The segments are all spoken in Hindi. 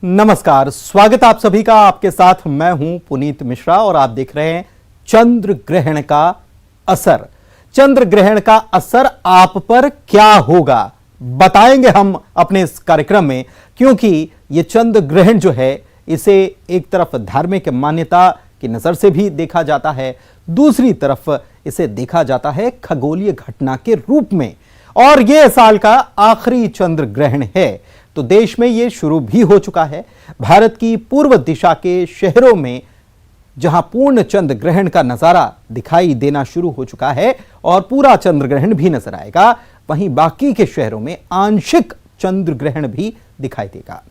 नमस्कार, स्वागत आप सभी का। आपके साथ मैं हूं पुनीत मिश्रा और आप देख रहे हैं चंद्र ग्रहण का असर। चंद्र ग्रहण का असर आप पर क्या होगा बताएंगे हम अपने इस कार्यक्रम में, क्योंकि ये चंद्र ग्रहण जो है इसे एक तरफ धार्मिक मान्यता की नजर से भी देखा जाता है, दूसरी तरफ इसे देखा जाता है खगोलीय घटना के रूप में। और यह साल का आखिरी चंद्र ग्रहण है, तो देश में यह शुरू भी हो चुका है। भारत की पूर्व दिशा के शहरों में जहां पूर्ण चंद्र ग्रहण का नजारा दिखाई देना शुरू हो चुका है और पूरा चंद्र ग्रहण भी नजर आएगा, वहीं बाकी के शहरों में आंशिक चंद्र ग्रहण भी दिखाई देगा।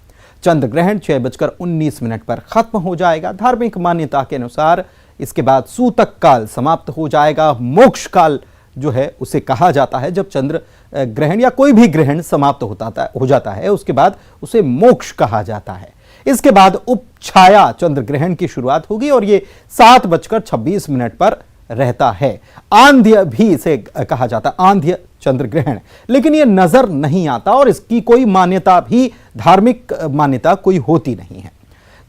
चंद्र ग्रहण 6:19 पर खत्म हो जाएगा। धार्मिक मान्यता के अनुसार इसके बाद सूतक काल समाप्त हो जाएगा। मोक्ष काल जो है उसे कहा जाता है। जब चंद्र ग्रहण या कोई भी ग्रहण समाप्त हो जाता है उसके बाद उसे मोक्ष कहा जाता है। इसके बाद उपछाया चंद्र ग्रहण की शुरुआत होगी और यह 7:26 पर रहता है। आंध्य भी इसे कहा जाता है, आंध्य चंद्र ग्रहण, लेकिन यह नजर नहीं आता और इसकी कोई मान्यता भी, धार्मिक मान्यता कोई होती नहीं है।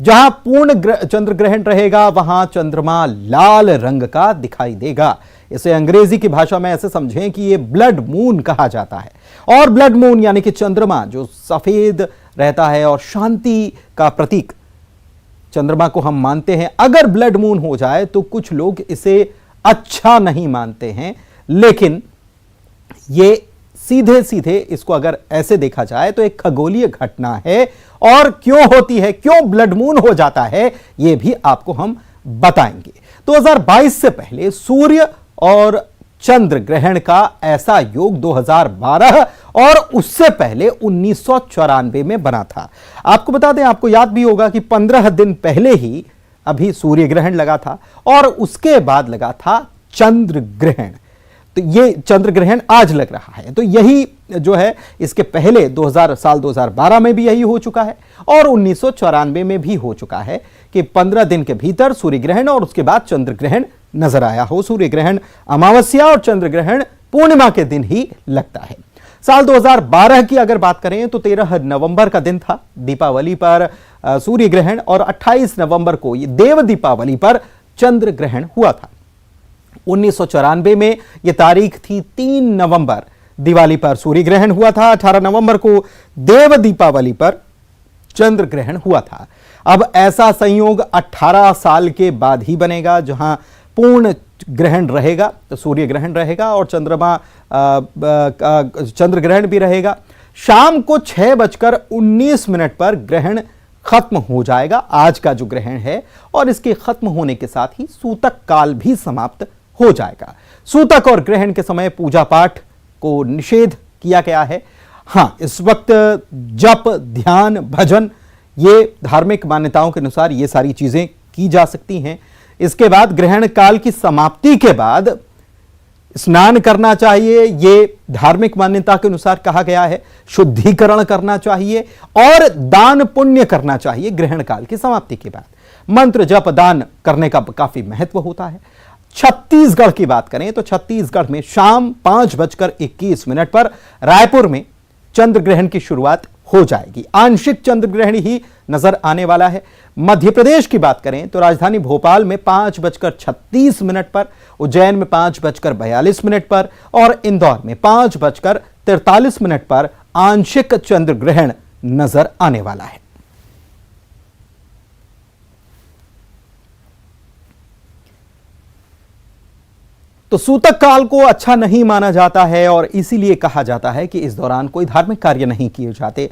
जहां पूर्ण चंद्र ग्रहण रहेगा वहां चंद्रमा लाल रंग का दिखाई देगा। इसे अंग्रेजी की भाषा में ऐसे समझें कि यह ब्लड मून कहा जाता है। और ब्लड मून यानी कि चंद्रमा जो सफेद रहता है और शांति का प्रतीक चंद्रमा को हम मानते हैं। अगर ब्लड मून हो जाए तो कुछ लोग इसे अच्छा नहीं मानते हैं, लेकिन ये सीधे सीधे इसको अगर ऐसे देखा जाए तो एक खगोलीय घटना है। और क्यों होती है, क्यों ब्लड मून हो जाता है, यह भी आपको हम बताएंगे। 2022 से पहले सूर्य और चंद्र ग्रहण का ऐसा योग 2012 और उससे पहले 1994 में बना था। आपको बता दें, आपको याद भी होगा कि 15 दिन पहले ही अभी सूर्य ग्रहण लगा था और उसके बाद लगा था चंद्र ग्रहण। तो ये चंद्र ग्रहण आज लग रहा है। तो यही जो है इसके पहले 2012 में भी यही हो चुका है और 1994 में भी हो चुका है कि 15 दिन के भीतर सूर्य ग्रहण और उसके बाद चंद्र ग्रहण नजर आया हो। सूर्य ग्रहण अमावस्या और चंद्र ग्रहण पूर्णिमा के दिन ही लगता है। साल 2012 की अगर बात करें तो 13 नवंबर का दिन था, दीपावली पर सूर्य ग्रहण, और 28 नवंबर को ये देव दीपावली पर चंद्र ग्रहण हुआ था। 1994 में यह तारीख थी 3 नवंबर, दिवाली पर सूर्य ग्रहण हुआ था। 18 नवंबर को देव दीपावली पर चंद्र ग्रहण हुआ था। अब ऐसा संयोग 18 साल के बाद ही बनेगा जहां पूर्ण ग्रहण रहेगा, तो सूर्य ग्रहण रहेगा और चंद्र ग्रहण भी रहेगा। शाम को 6:19 पर ग्रहण खत्म हो जाएगा, आज का जो ग्रहण है, और इसके खत्म होने के साथ ही सूतक काल भी समाप्त हो जाएगा। सूतक और ग्रहण के समय पूजा पाठ को निषेध किया गया है। हां, इस वक्त जप, ध्यान, भजन, ये धार्मिक मान्यताओं के अनुसार ये सारी चीजें की जा सकती हैं। इसके बाद ग्रहण काल की समाप्ति के बाद स्नान करना चाहिए, ये धार्मिक मान्यता के अनुसार कहा गया है। शुद्धिकरण करना चाहिए और दान पुण्य करना चाहिए ग्रहण काल की समाप्ति के बाद। मंत्र जप दान करने का काफी महत्व होता है। छत्तीसगढ़ की बात करें तो छत्तीसगढ़ में शाम 5:21 पर रायपुर में चंद्र ग्रहण की शुरुआत हो जाएगी। आंशिक चंद्र ग्रहण ही नजर आने वाला है। मध्य प्रदेश की बात करें तो राजधानी भोपाल में 5:36 पर, उज्जैन में 5:42 पर और इंदौर में 5:43 पर आंशिक चंद्र ग्रहण नजर आने वाला है। तो सूतक काल को अच्छा नहीं माना जाता है और इसीलिए कहा जाता है कि इस दौरान कोई धार्मिक कार्य नहीं किए जाते।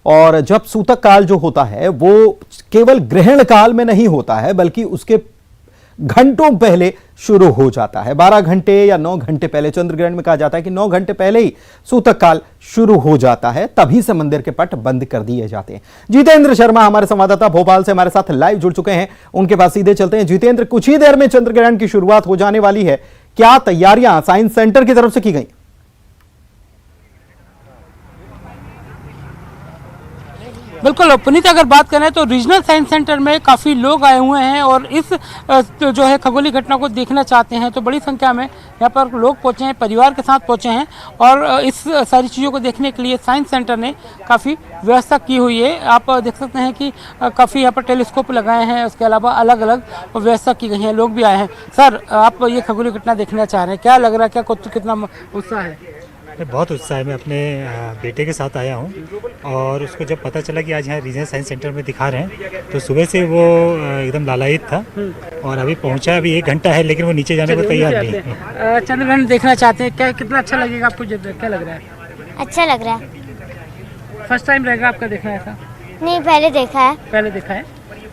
और जब सूतक काल जो होता है वो केवल ग्रहण काल में नहीं होता है, बल्कि उसके घंटों पहले शुरू हो जाता है। 12 घंटे या 9 घंटे पहले, चंद्र ग्रहण में कहा जाता है कि 9 घंटे पहले ही सूतक काल शुरू हो जाता है, तभी से मंदिर के पट बंद कर दिए जाते हैं। जितेंद्र शर्मा हमारे संवाददाता भोपाल से हमारे साथ लाइव जुड़ चुके हैं, उनके पास सीधे चलते हैं। जितेंद्र, कुछ ही देर में चंद्र ग्रहण की शुरुआत हो जाने वाली है, क्या तैयारियां साइंस सेंटर की तरफ से की गई? बिल्कुल पुनीत, अगर बात करें तो रीजनल साइंस सेंटर में काफ़ी लोग आए हुए हैं और इस जो है खगोलीय घटना को देखना चाहते हैं, तो बड़ी संख्या में यहाँ पर लोग पहुँचे हैं, परिवार के साथ पहुँचे हैं और इस सारी चीज़ों को देखने के लिए साइंस सेंटर ने काफ़ी व्यवस्था की हुई है। आप देख सकते हैं कि काफ़ी यहाँ पर टेलीस्कोप लगाए हैं, उसके अलावा अलग अलग व्यवस्था की गई है, लोग भी आए हैं। सर, आप ये खगोलीय घटना देखना चाह रहे हैं, क्या लग रहा है, क्या कितना उत्साह है? बहुत उत्साह है। मैं अपने बेटे के साथ आया हूँ और उसको जब पता चला कि आज यहाँ रीजनल साइंस सेंटर में दिखा रहे हैं तो सुबह से वो एकदम लालायित था और अभी पहुँचा, अभी 1 घंटा है लेकिन वो नीचे जाने को तैयार नहीं है। चंद्रग्रहण देखना चाहते हैं, क्या कितना अच्छा लगेगा आपको, क्या लग रहा है? अच्छा लग रहा है। फर्स्ट टाइम रहेगा आपका देखना ऐसा? नहीं, पहले देखा है। पहले देखा है,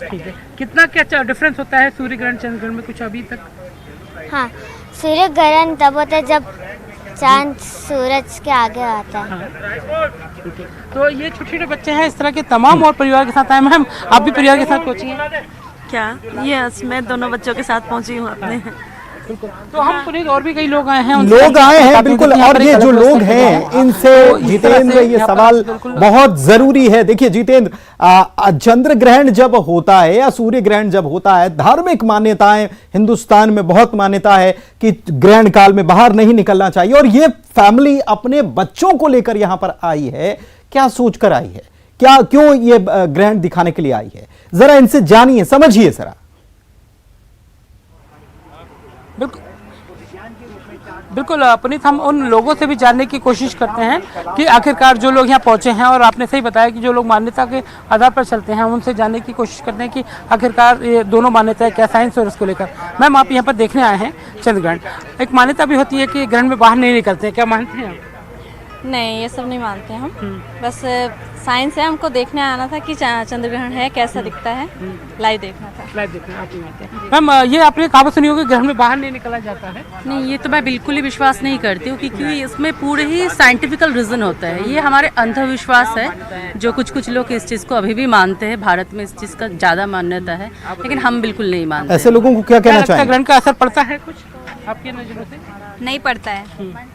ठीक है। कितना क्या डिफरेंस होता है सूर्य ग्रहण चंद्र ग्रहण में कुछ अभी तक? हाँ, सूर्य ग्रहण तब होता है जब चांद सूरज के आगे आता है। हाँ। तो ये छोटे छोटे बच्चे हैं, इस तरह के तमाम और परिवार के साथ आए। मैम, आप भी परिवार के साथ पहुंची हैं क्या? यस, मैं दोनों बच्चों के साथ पहुंची हूँ अपने। तो हम पुनीत, और भी कई लोग आए हैं, लोग आए हैं बिल्कुल। और ये जो लोग हैं इनसे जितेंद्र, ये सवाल बहुत जरूरी है। देखिए जितेंद्र, चंद्र ग्रहण जब होता है या सूर्य ग्रहण जब होता है, धार्मिक मान्यताएं हिंदुस्तान में बहुत मान्यता है कि ग्रहण काल में बाहर नहीं निकलना चाहिए, और ये फैमिली अपने बच्चों को लेकर यहां पर आई है, क्या सोचकर आई है, क्या क्यों ये ग्रहण दिखाने के लिए आई है, जरा इनसे जानिए, समझिए जरा। बिल्कुल पुनीत, हम उन लोगों से भी जानने की कोशिश करते हैं कि आखिरकार जो लोग यहाँ पहुँचे हैं, और आपने सही बताया कि जो लोग मान्यता के आधार पर चलते हैं, उनसे जानने की कोशिश करते हैं कि आखिरकार ये दोनों मान्यताएं क्या, साइंस और इसको लेकर। मैम, आप यहाँ पर देखने आए हैं चंद्रग्रहण, एक मान्यता भी होती है कि ग्रहण में बाहर नहीं निकलते हैं, क्या मानते हैं आप? नहीं, ये सब नहीं मानते हम, बस साइंस है, हमको देखने आना था कि चंद्र ग्रहण है, कैसा दिखता है, लाइव देखना था। लाइव देखना आप नहीं मानते हैं। मैम, ये आपने कहावत सुनी होगी, ग्रहण में बाहर नहीं निकला जाता है? नहीं, ये तो मैं बिल्कुल ही विश्वास नहीं करती हूँ, क्योंकि इसमें पूरे ही साइंटिफिकल रीजन होता है। ये हमारे अंधविश्वास है, जो कुछ लोग इस चीज़ को अभी भी मानते हैं। भारत में इस चीज़ का ज़्यादा मान्यता है, लेकिन हम बिल्कुल नहीं मानते। ऐसे लोगों को क्या कहना चाहिए? ग्रहण का असर पड़ता है कुछ आपकी नजरों से? नहीं पड़ता है,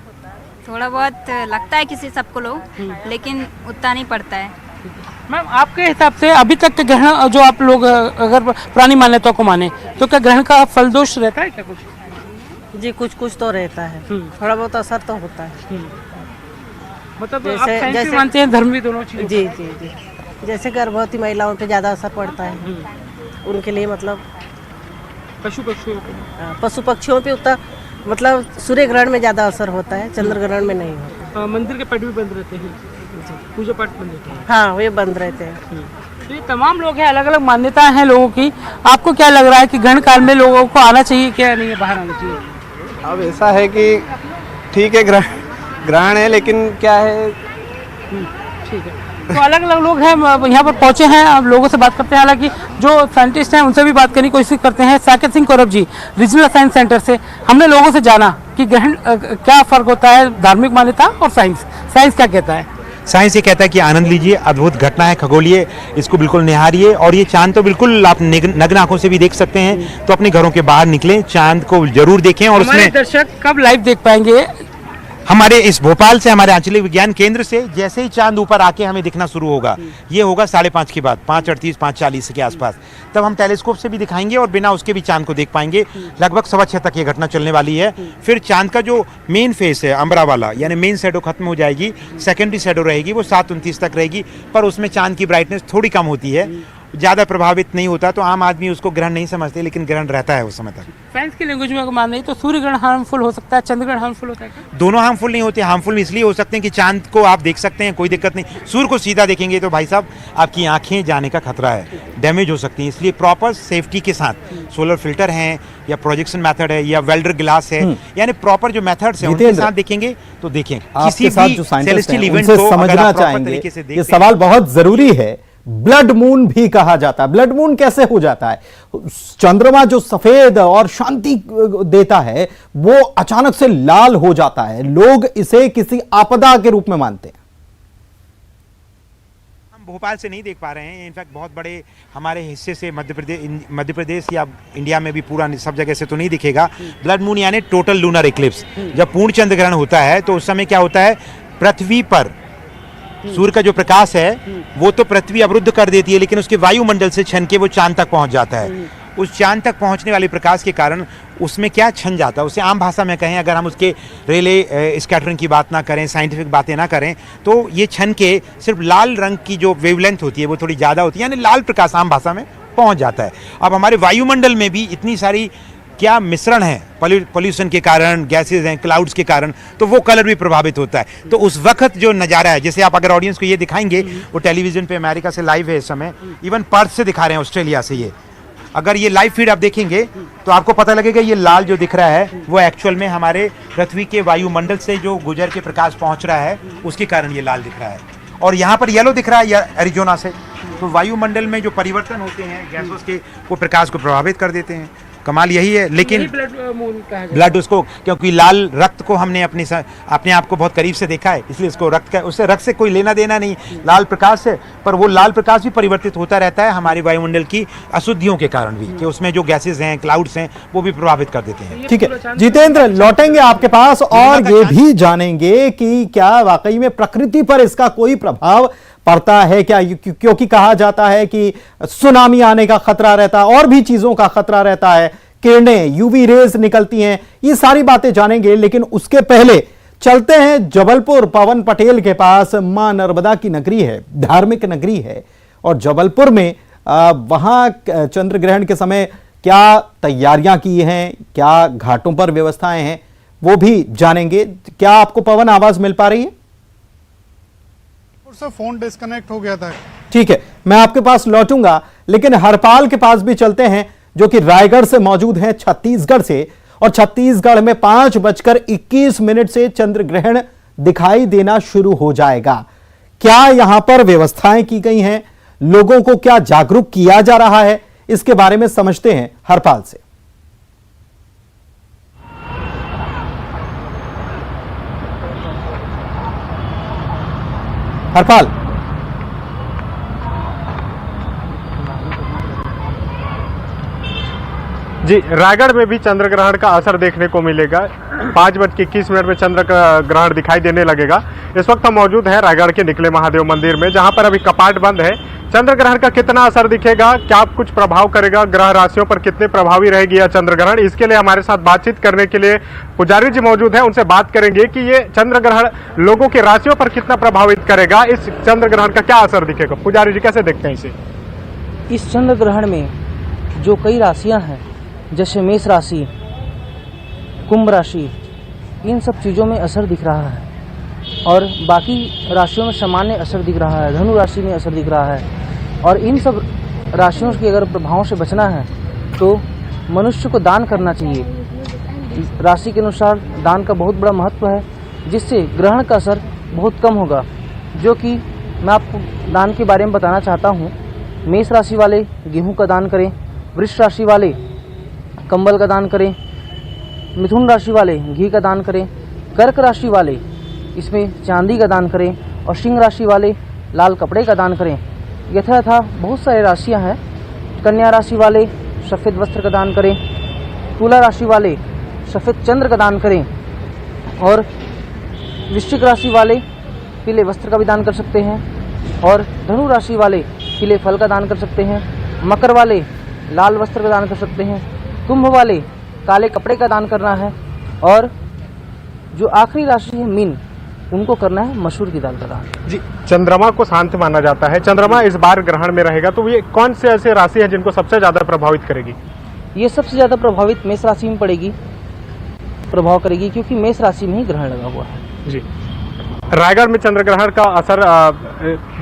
थोड़ा बहुत लगता है किसी सबको लोग, लेकिन उतना नहीं पड़ता है। मैम, आपके हिसाब से अभी तक के ग्रहण जो आप लोग अगर पुरानी मान्यताओं को माने, तो क्या ग्रहण का फल दोष रहता है क्या कुछ? जी, कुछ तो रहता है, थोड़ा बहुत असर तो होता है। मतलब आप साइंस भी मानते हैं, धर्म भी, दोनों चीज़? जी जी जी, जैसे गर्भवती महिलाओं पे ज़्यादा असर पड़ता है, उनके लिए मतलब पशु पक्षियों पे उतना, मतलब सूर्य ग्रहण में ज़्यादा असर होता है, चंद्र ग्रहण में नहीं होता। मंदिर के पट भी बंद रहते हैं, पूजा पाठ बंद रहते हैं? हाँ, वे बंद रहते हैं। तो ये तमाम लोग हैं, अलग अलग मान्यताएं हैं लोगों की। आपको क्या लग रहा है कि ग्रहण काल में लोगों को आना चाहिए, क्या नहीं है, बाहर आना चाहिए? अब ऐसा है कि ठीक है, ग्रहण है, लेकिन क्या है, ठीक है। तो अलग अलग लोग हैं यहाँ पर पहुँचे हैं, अब लोगों से बात करते हैं। हालांकि जो साइंटिस्ट हैं उनसे भी बात करने की कोशिश करते हैं। साकेत सिंह कौरव जी, रीजनल साइंस सेंटर से, हमने लोगों से जाना कि ग्रहण क्या फ़र्क होता है, धार्मिक मान्यता और साइंस क्या कहता है। साइंस ये कहता है कि आनंद लीजिए, अद्भुत घटना है खगोलीय, इसको बिल्कुल निहारिए। और ये चांद तो बिल्कुल आप नग्न आंखों से भी देख सकते हैं, तो अपने घरों के बाहर निकलें, चांद को जरूर देखें। और उसमें दर्शक कब लाइव देख पाएंगे? हमारे इस भोपाल से, हमारे आंचलिक विज्ञान केंद्र से जैसे ही चांद ऊपर आके हमें दिखना शुरू होगा, ये होगा 5:30 के बाद, 5:38, 5:40 के आसपास, तब हम टेलीस्कोप से भी दिखाएंगे और बिना उसके भी चांद को देख पाएंगे। लगभग 6:15 तक ये घटना चलने वाली है। फिर चांद का जो मेन फेस है, अम्बरा वाला, यानी मेन शैडो खत्म हो जाएगी, सेकेंडरी शैडो रहेगी, वो 7:29 तक रहेगी, पर उसमें चांद की ब्राइटनेस थोड़ी कम होती है, ज़्यादा प्रभावित नहीं होता, तो आम आदमी उसको ग्रहण नहीं समझते, लेकिन ग्रहण रहता है उस समय तक। साइंस की लैंग्वेज में अगर मान नहीं तो सूर्य ग्रहण हार्मफुल हो सकता है, चंद्र ग्रहण हार्मफुल होता है क्या? दोनों हार्मफुल नहीं होते। हार्मफुल इसलिए हो सकते हैं कि चांद को आप देख सकते हैं, कोई दिक्कत नहीं। सूर्य को सीधा देखेंगे तो भाई साहब आपकी आंखें जाने का खतरा है, डैमेज हो सकती हैं। इसलिए प्रॉपर सेफ्टी के साथ सोलर फिल्टर हैं, या प्रोजेक्शन मेथड है, या वेल्डर ग्लास है, यानी प्रॉपर जो मेथड्स हैं उनके साथ देखेंगे तो देखें। किसी भी सेलेस्टियल इवेंट को समझना चाहेंगे, ये सवाल बहुत जरूरी है। ब्लड मून भी कहा जाता है। ब्लड मून कैसे हो जाता है? चंद्रमा जो सफेद और शांति देता है, वो अचानक से लाल हो जाता है। लोग इसे किसी आपदा के रूप में मानते हैं। हम भोपाल से नहीं देख पा रहे हैं, इनफैक्ट बहुत बड़े हमारे हिस्से से मध्य प्रदेश या इंडिया में भी पूरा सब जगह से तो नहीं दिखेगा। ब्लड मून यानी टोटल लूनर इक्लिप्स। जब पूर्ण चंद्र ग्रहण होता है तो उस समय क्या होता है, पृथ्वी पर सूर्य का जो प्रकाश है वो तो पृथ्वी अवरुद्ध कर देती है, लेकिन उसके वायुमंडल से छन के वो चांद तक पहुंच जाता है। उस चांद तक पहुंचने वाले प्रकाश के कारण उसमें क्या छन जाता है, उसे आम भाषा में कहें, अगर हम उसके रेले स्कैटरिंग की बात ना करें, साइंटिफिक बातें ना करें, तो ये छन के सिर्फ लाल रंग की जो वेवलेंथ होती है वो थोड़ी ज़्यादा होती है, यानी लाल प्रकाश आम भाषा में पहुंच जाता है। अब हमारे वायुमंडल में भी इतनी सारी क्या मिश्रण है, पॉल्यूशन के कारण, गैसेज हैं, क्लाउड्स के कारण, तो वो कलर भी प्रभावित होता है। तो उस वक्त जो नज़ारा है, जैसे आप अगर ऑडियंस को ये दिखाएंगे, वो टेलीविजन पे अमेरिका से लाइव है इस समय, इवन पर्थ से दिखा रहे हैं, ऑस्ट्रेलिया से। ये अगर ये लाइव फीड आप देखेंगे तो आपको पता लगेगा ये लाल जो दिख रहा है वो एक्चुअल में हमारे पृथ्वी के वायुमंडल से जो गुजर के प्रकाश पहुंच रहा है उसके कारण ये लाल दिख रहा है। और यहाँ पर येलो दिख रहा है एरिजोना से। तो वायुमंडल में जो परिवर्तन होते हैं गैसों के, वो प्रकाश को प्रभावित कर देते हैं। कमाल यही है। लेकिन ब्लड उसको, क्योंकि लाल रक्त को हमने अपने आप को बहुत करीब से देखा है, इसलिए इसको रक्त का, उससे रक्त से कोई लेना देना नहीं, लाल प्रकाश से। पर वो लाल प्रकाश भी परिवर्तित होता रहता है हमारे वायुमंडल की अशुद्धियों के कारण भी, कि उसमें जो गैसेज हैं, क्लाउड्स हैं, वो भी प्रभावित कर देते हैं। ठीक है जितेंद्र, लौटेंगे आपके पास और ये भी जानेंगे कि क्या वाकई में प्रकृति पर इसका कोई प्रभाव पड़ता है क्या, क्योंकि कहा जाता है कि सुनामी आने का खतरा रहता है और भी चीजों का खतरा रहता है, किरणें, यूवी रेज निकलती हैं, ये सारी बातें जानेंगे। लेकिन उसके पहले चलते हैं जबलपुर, पवन पटेल के पास। मां नर्मदा की नगरी है, धार्मिक नगरी है, और जबलपुर में वहां चंद्र ग्रहण के समय क्या तैयारियां की हैं, क्या घाटों पर व्यवस्थाएं हैं, वो भी जानेंगे। क्या आपको पवन आवाज मिल पा रही है? फोन डिस्कनेक्ट हो गया था। ठीक है, मैं आपके पास लौटूंगा, लेकिन हरपाल के पास भी चलते हैं, जो कि रायगढ़ से मौजूद हैं, छत्तीसगढ़ से। और छत्तीसगढ़ में 5:21 से चंद्र ग्रहण दिखाई देना शुरू हो जाएगा। क्या यहां पर व्यवस्थाएं की गई हैं, लोगों को क्या जागरूक किया जा रहा है, इसके बारे में समझते हैं हरपाल से। हरपाल, जी, रायगढ़ में भी चंद्र ग्रहण का असर देखने को मिलेगा। 5:21 में चंद्र ग्रहण दिखाई देने लगेगा। इस वक्त हम मौजूद हैं रायगढ़ के निकले महादेव मंदिर में, जहां पर अभी कपाट बंद है। चंद्र ग्रहण का कितना असर दिखेगा, क्या कुछ प्रभाव करेगा, ग्रह राशियों पर कितने प्रभावी रहेगी यह चंद्र ग्रहण, इसके लिए हमारे साथ बातचीत करने के लिए पुजारी जी मौजूद हैं। उनसे बात करेंगे कि ये चंद्र ग्रहण लोगों की राशियों पर कितना प्रभावित करेगा, इस चंद्र ग्रहण का क्या असर दिखेगा। पुजारी जी कैसे देखते हैं इसे? इस चंद्र ग्रहण में जो कई राशियां हैं, जैसे मेष राशि, कुंभ राशि, इन सब चीज़ों में असर दिख रहा है, और बाकी राशियों में सामान्य असर दिख रहा है। धनु राशि में असर दिख रहा है। और इन सब राशियों के अगर प्रभावों से बचना है तो मनुष्य को दान करना चाहिए। राशि के अनुसार दान का बहुत बड़ा महत्व है, जिससे ग्रहण का असर बहुत कम होगा। जो कि मैं आपको दान के बारे में बताना चाहता हूँ। मेष राशि वाले गेहूँ का दान करें, वृष राशि वाले कंबल का दान करें, मिथुन राशि वाले घी का दान करें, कर्क राशि वाले इसमें चांदी का दान करें, और सिंह राशि वाले लाल कपड़े का दान करें। यथा बहुत सारे राशियां हैं। कन्या राशि वाले सफ़ेद वस्त्र का दान करें, तुला राशि वाले सफ़ेद चंद्र का दान करें, और वृश्चिक राशि वाले पीले वस्त्र का भी दान कर सकते हैं, और धनु राशि वाले पीले फल का दान कर सकते हैं, मकर वाले लाल वस्त्र का दान कर सकते हैं, कुंभ वाले काले कपड़े का दान करना है, और जो आखिरी राशि है मीन, उनको करना है मसूर की दाल का दान। जी, चंद्रमा को शांत माना जाता है। चंद्रमा इस बार ग्रहण में रहेगा, तो ये कौन से ऐसे राशि है जिनको सबसे ज्यादा प्रभावित करेगी? ये सबसे ज्यादा प्रभावित मेष राशि में पड़ेगी, प्रभाव करेगी, क्योंकि मेष राशि में ही ग्रहण लगा हुआ है। जी, रायगढ़ में चंद्र ग्रहण का असर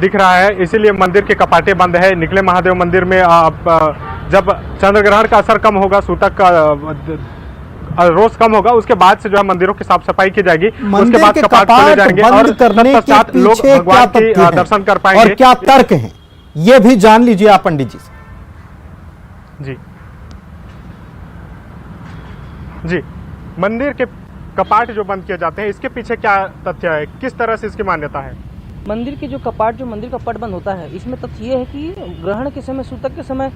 दिख रहा है, इसीलिए मंदिर के कपाटे बंद है। निकले महादेव मंदिर में जब चंद्र ग्रहण का असर कम होगा, सूतक का रोज कम होगा, उसके बाद से जो है मंदिरों की साफ सफाई की जाएगी, उसके बाद कपाट खोले जाएंगे और तत्पश्चात लोग भगवान के दर्शन कर पाएंगे। और क्या तर्क हैं, ये भी जान लीजिए आप पंडित जी से। जी जी, मंदिर के कपाट जो बंद किए जाते हैं, इसके पीछे क्या तथ्य है, किस तरह से इसकी मान्यता है? मंदिर के जो कपाट, जो मंदिर का पट बंद होता है, इसमें तथ्य ये है कि ग्रहण के समय, सूतक के समय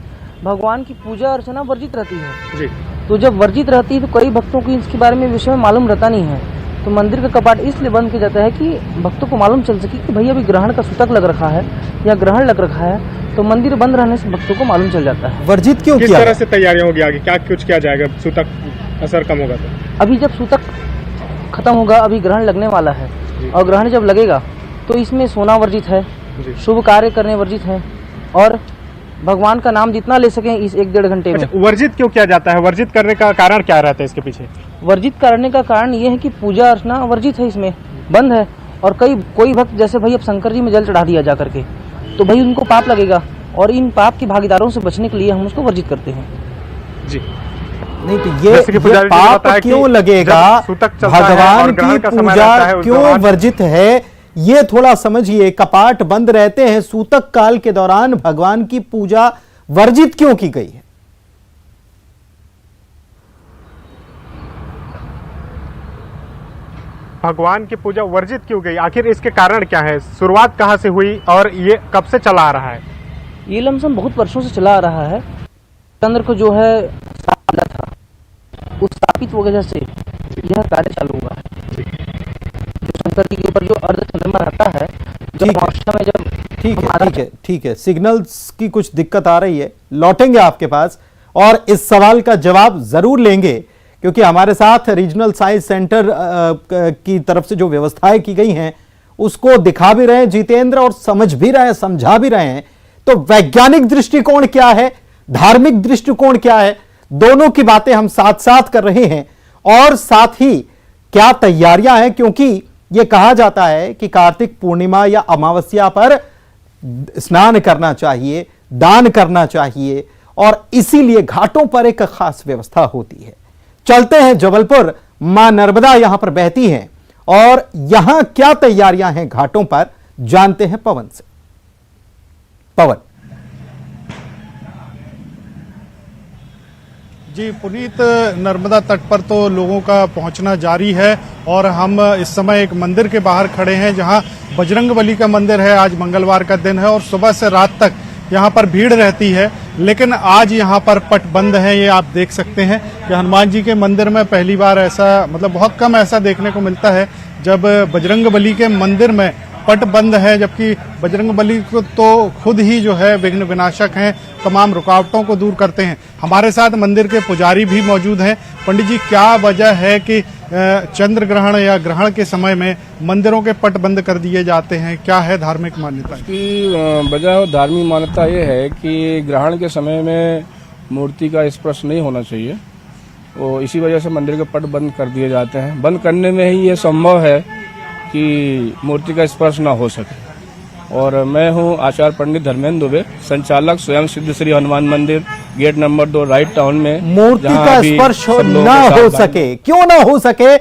भगवान की पूजा अर्चना वर्जित रहती है। जी, तो जब वर्जित रहती है तो कई भक्तों को इसके बारे में विषय में मालूम रहता नहीं है। तो मंदिर का कपाट इसलिए बंद किया जाता है कि भक्तों को मालूम चल सके कि भैया अभी ग्रहण का सूतक लग रखा है या ग्रहण लग रखा है, तो मंदिर बंद रहने से भक्तों को मालूम चल जाता है। वर्जित क्यों किस किया? तरह से तैयारियां होगी आगे, क्या कुछ किया जाएगा सूतक असर कम होगा तो? अभी जब सूतक खत्म होगा, अभी ग्रहण लगने वाला है और ग्रहण जब लगेगा तो इसमें सोना वर्जित है, शुभ कार्य करने वर्जित है और भगवान का नाम जितना ले सकें इस 1-1.5 घंटे में। वर्जित क्यों किया जाता है? वर्जित करने का कारण क्या रहता है इसके पीछे? वर्जित करने का कारण ये है कि पूजा अर्चना वर्जित है, इसमें बंद है। और कोई भक्त जैसे भाई अब शंकर जी में जल चढ़ा दिया जा करके, तो भाई उनको पाप लगेगा और इन पाप की भागीदारों से बचने के लिए हम उसको वर्जित करते हैं। जी नहीं तो ये पाप क्यों लगेगा? भगवान की पूजा क्यों वर्जित है, ये थोड़ा समझिए। कपाट बंद रहते हैं, सूतक काल के दौरान भगवान की पूजा वर्जित क्यों की गई है? भगवान की पूजा वर्जित क्यों गई, आखिर इसके कारण क्या है? शुरुआत कहां से हुई और ये कब से चला आ रहा है? ये लमसम बहुत वर्षों से चला आ रहा है। चंद्र को जो है श्राप मिला था, उस स्थापित वजह से यह कार्य चालू हुआ है। शंकर जी के ऊपर जो अर्ध चंद्रमा रहता है, जब ठीक है, सिग्नल्स की कुछ दिक्कत आ रही है, लौटेंगे आपके पास और इस सवाल का जवाब जरूर लेंगे, क्योंकि हमारे साथ रीजनल साइंस सेंटर की तरफ से जो व्यवस्थाएं की गई हैं उसको दिखा भी रहे हैं जितेंद्र और समझ भी रहे हैं, समझा भी रहे हैं। तो वैज्ञानिक दृष्टिकोण क्या है, धार्मिक दृष्टिकोण क्या है, दोनों की बातें हम साथ साथ कर रहे हैं। और साथ ही क्या तैयारियां हैं, क्योंकि यह कहा जाता है कि कार्तिक पूर्णिमा या अमावस्या पर स्नान करना चाहिए, दान करना चाहिए और इसीलिए घाटों पर एक खास व्यवस्था होती है। चलते हैं जबलपुर, मां नर्मदा यहां पर बहती हैं और यहां क्या तैयारियां हैं घाटों पर, जानते हैं पवन से। पवन जी, पुनीत, नर्मदा तट पर तो लोगों का पहुंचना जारी है और हम इस समय एक मंदिर के बाहर खड़े हैं जहां बजरंगबली का मंदिर है। आज मंगलवार का दिन है और सुबह से रात तक यहाँ पर भीड़ रहती है, लेकिन आज यहाँ पर पट बंद है। ये आप देख सकते हैं कि हनुमान जी के मंदिर में पहली बार ऐसा, मतलब बहुत कम ऐसा देखने को मिलता है जब बजरंगबली के मंदिर में पट बंद है, जबकि बजरंगबली को तो खुद ही जो है विघ्न विनाशक हैं, तमाम रुकावटों को दूर करते हैं। हमारे साथ मंदिर के पुजारी भी मौजूद हैं। पंडित जी, क्या वजह है कि चंद्र ग्रहण या ग्रहण के समय में मंदिरों के पट बंद कर दिए जाते हैं? क्या है धार्मिक मान्यता? इसकी वजह धार्मिक मान्यता ये है कि ग्रहण के समय में मूर्ति का स्पर्श नहीं होना चाहिए, तो इसी वजह से मंदिर के पट बंद कर दिए जाते हैं। बंद करने में ही ये संभव है कि मूर्ति का स्पर्श न हो सके। और मैं हूं आचार्य पंडित धर्मेंद्र दुबे, संचालक स्वयं सिद्ध श्री हनुमान मंदिर, गेट नंबर 2, राइट टाउन में। मूर्ति का स्पर्श न हो सके, क्यों ना हो सके,